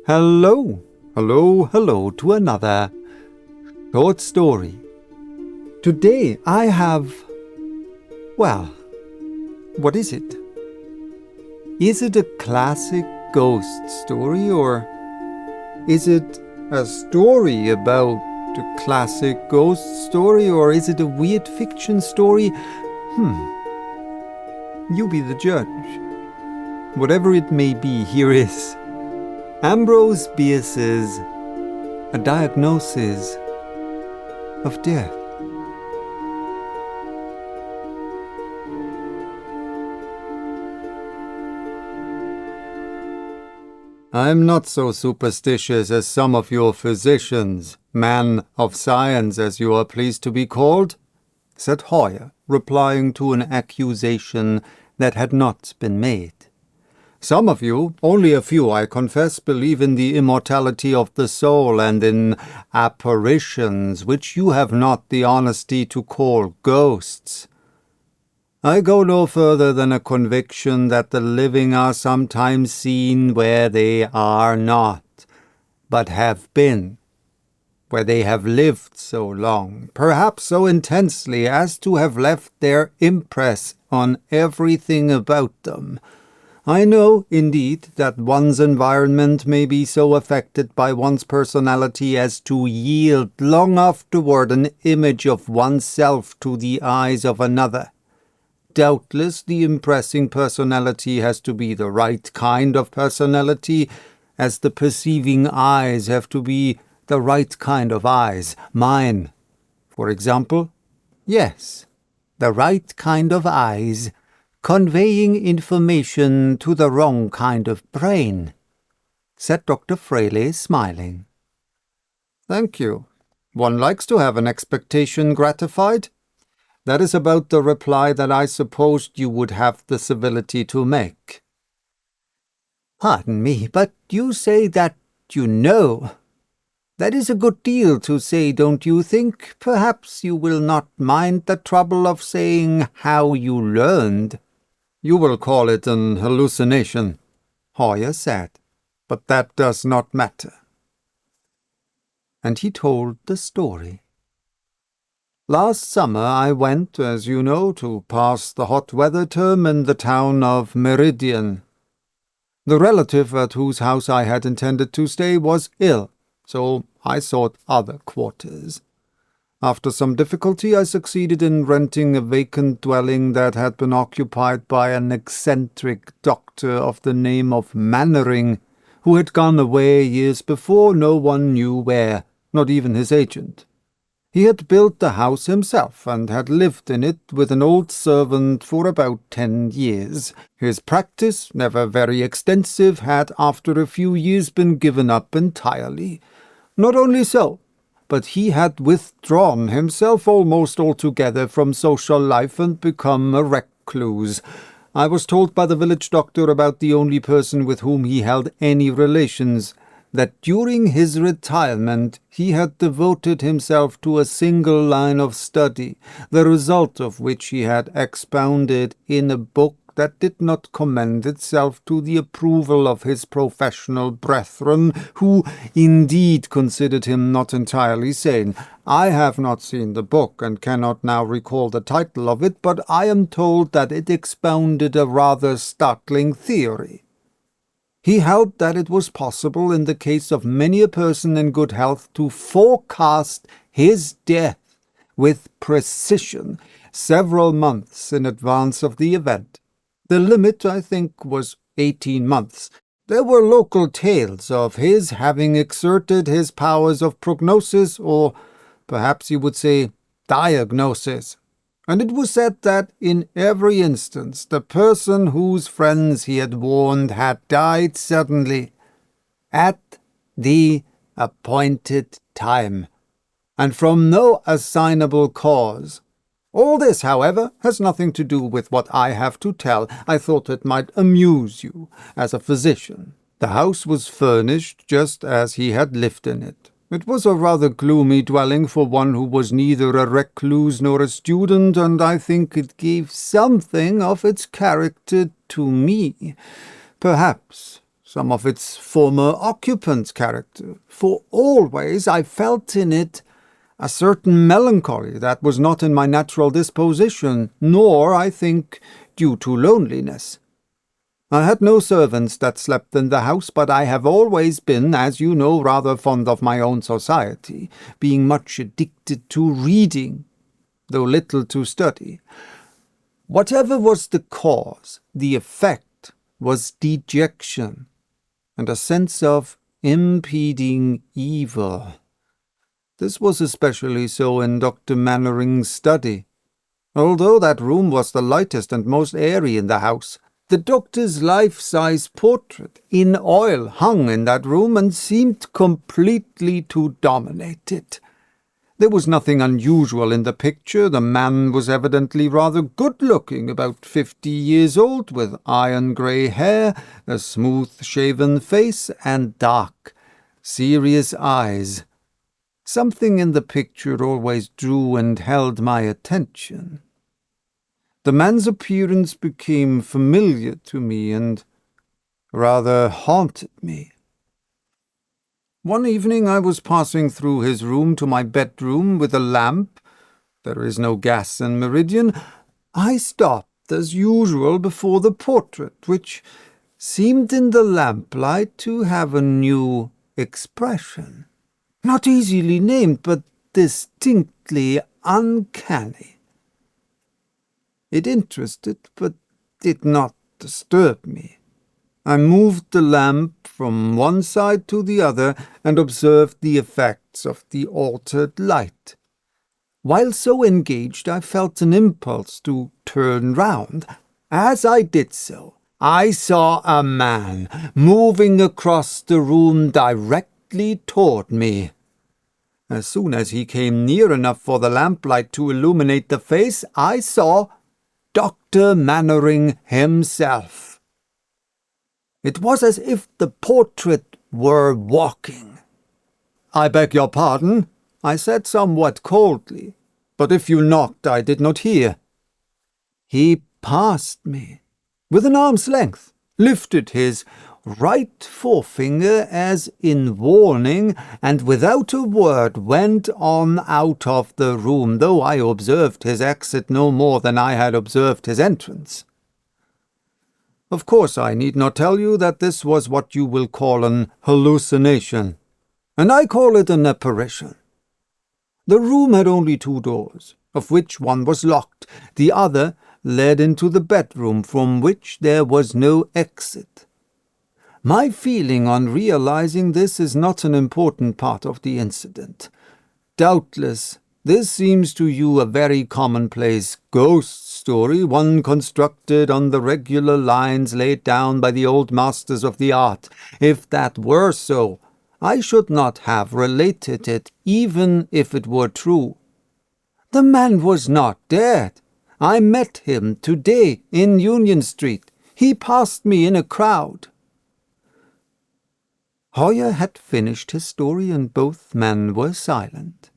Hello, hello to another short story. Today I have, well, what is it? Is it a classic ghost story, or is it a story about a classic ghost story, or is it a weird fiction story? You be the judge. Whatever it may be, here is Ambrose Bierce's A Diagnosis of Death. I'm not so superstitious as some of your physicians, man of science as you are pleased to be called, said Hoyer, replying to an accusation that had not been made. Some of you, only a few I confess, believe in the immortality of the soul and in apparitions, which you have not the honesty to call ghosts. I go no further than a conviction that the living are sometimes seen where they are not, but have been, where they have lived so long, perhaps so intensely as to have left their impress on everything about them. I know, indeed, that one's environment may be so affected by one's personality as to yield long afterward an image of oneself to the eyes of another. Doubtless the impressing personality has to be the right kind of personality, as the perceiving eyes have to be the right kind of eyes. Mine, for example? Yes, the right kind of eyes, conveying information to the wrong kind of brain, said Dr. Fraley, smiling. Thank you. One likes to have an expectation gratified. That is about the reply that I supposed you would have the civility to make. Pardon me, but you say that you know. That is a good deal to say, don't you think? Perhaps you will not mind the trouble of saying how you learned. You will call it an hallucination, Hoyer said, but that does not matter. And he told the story. Last summer I went, as you know, to pass the hot weather term in the town of Meridian. The relative at whose house I had intended to stay was ill, so I sought other quarters. After some difficulty I succeeded in renting a vacant dwelling that had been occupied by an eccentric doctor of the name of Mannering, who had gone away years before, no one knew where, not even his agent. He had built the house himself, and had lived in it with an old servant for about 10 years. His practice, never very extensive, had after a few years been given up entirely. Not only so, but he had withdrawn himself almost altogether from social life and become a recluse. I was told by the village doctor, about the only person with whom he held any relations, that during his retirement he had devoted himself to a single line of study, the result of which he had expounded in a book that did not commend itself to the approval of his professional brethren, who indeed considered him not entirely sane. I have not seen the book, and cannot now recall the title of it, but I am told that it expounded a rather startling theory. He held that it was possible, in the case of many a person in good health, to forecast his death with precision, several months in advance of the event. The limit, I think, was 18 months. There were local tales of his having exerted his powers of prognosis, or perhaps you would say diagnosis. And it was said that in every instance the person whose friends he had warned had died suddenly, at the appointed time, and from no assignable cause. All this, however, has nothing to do with what I have to tell. I thought it might amuse you, as a physician. The house was furnished just as he had lived in it. It was a rather gloomy dwelling for one who was neither a recluse nor a student, and I think it gave something of its character to me. Perhaps some of its former occupant's character, for always I felt in it a certain melancholy that was not in my natural disposition, nor, I think, due to loneliness. I had no servants that slept in the house, but I have always been, as you know, rather fond of my own society, being much addicted to reading, though little to study. Whatever was the cause, the effect was dejection, and a sense of impending evil. This was especially so in Dr. Mannering's study. Although that room was the lightest and most airy in the house, the doctor's life-size portrait in oil hung in that room and seemed completely to dominate it. There was nothing unusual in the picture. The man was evidently rather good-looking, about 50 years old, with iron-grey hair, a smooth-shaven face, and dark, serious eyes. Something in the picture always drew and held my attention. The man's appearance became familiar to me and rather haunted me. One evening I was passing through his room to my bedroom with a lamp. There is no gas in Meridian. I stopped, as usual, before the portrait, which seemed in the lamplight to have a new expression. Not easily named, but distinctly uncanny. It interested, but did not disturb me. I moved the lamp from one side to the other and observed the effects of the altered light. While so engaged, I felt an impulse to turn round. As I did so, I saw a man moving across the room directly toward me. As soon as he came near enough for the lamplight to illuminate the face, I saw Dr. Mannering himself. It was as if the portrait were walking. "I beg your pardon," I said somewhat coldly, "but if you knocked, I did not hear." He passed me with an arm's length, lifted his right forefinger as in warning, and without a word went on out of the room, though I observed his exit no more than I had observed his entrance. Of course, I need not tell you that this was what you will call an hallucination, and I call it an apparition. The room had only 2 doors, of which one was locked. The other led into the bedroom, from which there was no exit. My feeling on realizing this is not an important part of the incident. Doubtless, this seems to you a very commonplace ghost story, one constructed on the regular lines laid down by the old masters of the art. If that were so, I should not have related it, even if it were true. The man was not dead. I met him today in Union Street. He passed me in a crowd. Hoyer had finished his story, and both men were silent.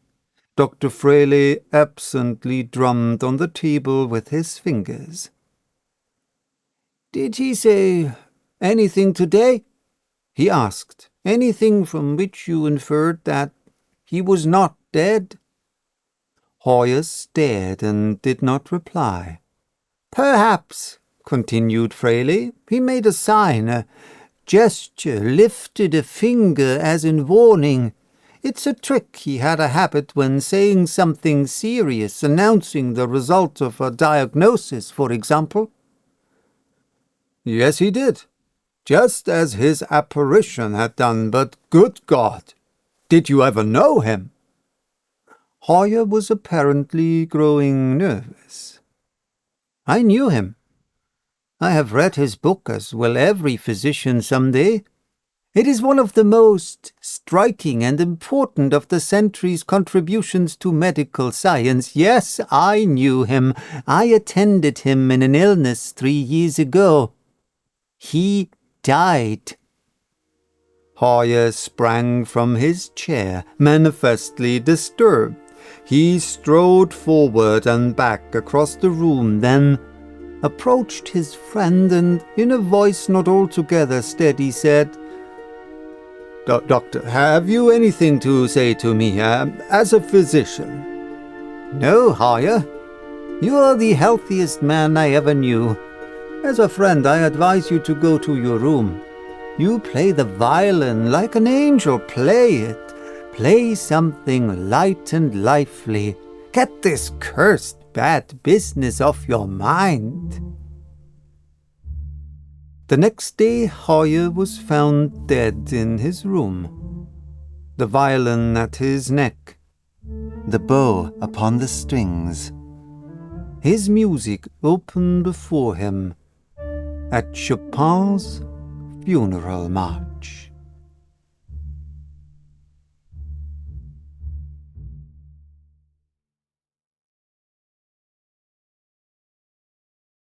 Dr. Fraley absently drummed on the table with his fingers. "Did he say anything today?" he asked. "Anything from which you inferred that he was not dead?" Hoyer stared and did not reply. "Perhaps," continued Fraley, "he made a sign, a gesture, lifted a finger as in warning. It's a trick he had a habit when saying something serious, announcing the result of a diagnosis, for example." "Yes, he did, just as his apparition had done, but good God, did you ever know him?" Hoyer was apparently growing nervous. "I knew him. I have read his book, as will every physician some day. It is one of the most striking and important of the century's contributions to medical science. Yes, I knew him. I attended him in an illness 3 years ago. He died." Hoyer sprang from his chair, manifestly disturbed. He strode forward and back across the room, then approached his friend and, in a voice not altogether steady, said, Doctor, have you anything to say to me as a physician? No, Hoyer. You are the healthiest man I ever knew. As a friend, I advise you to go to your room. You play the violin like an angel. Play it. Play something light and lively. Get this cursed bad business off your mind. The next day, Hoyer was found dead in his room, the violin at his neck, the bow upon the strings, his music open before him at Chopin's funeral march.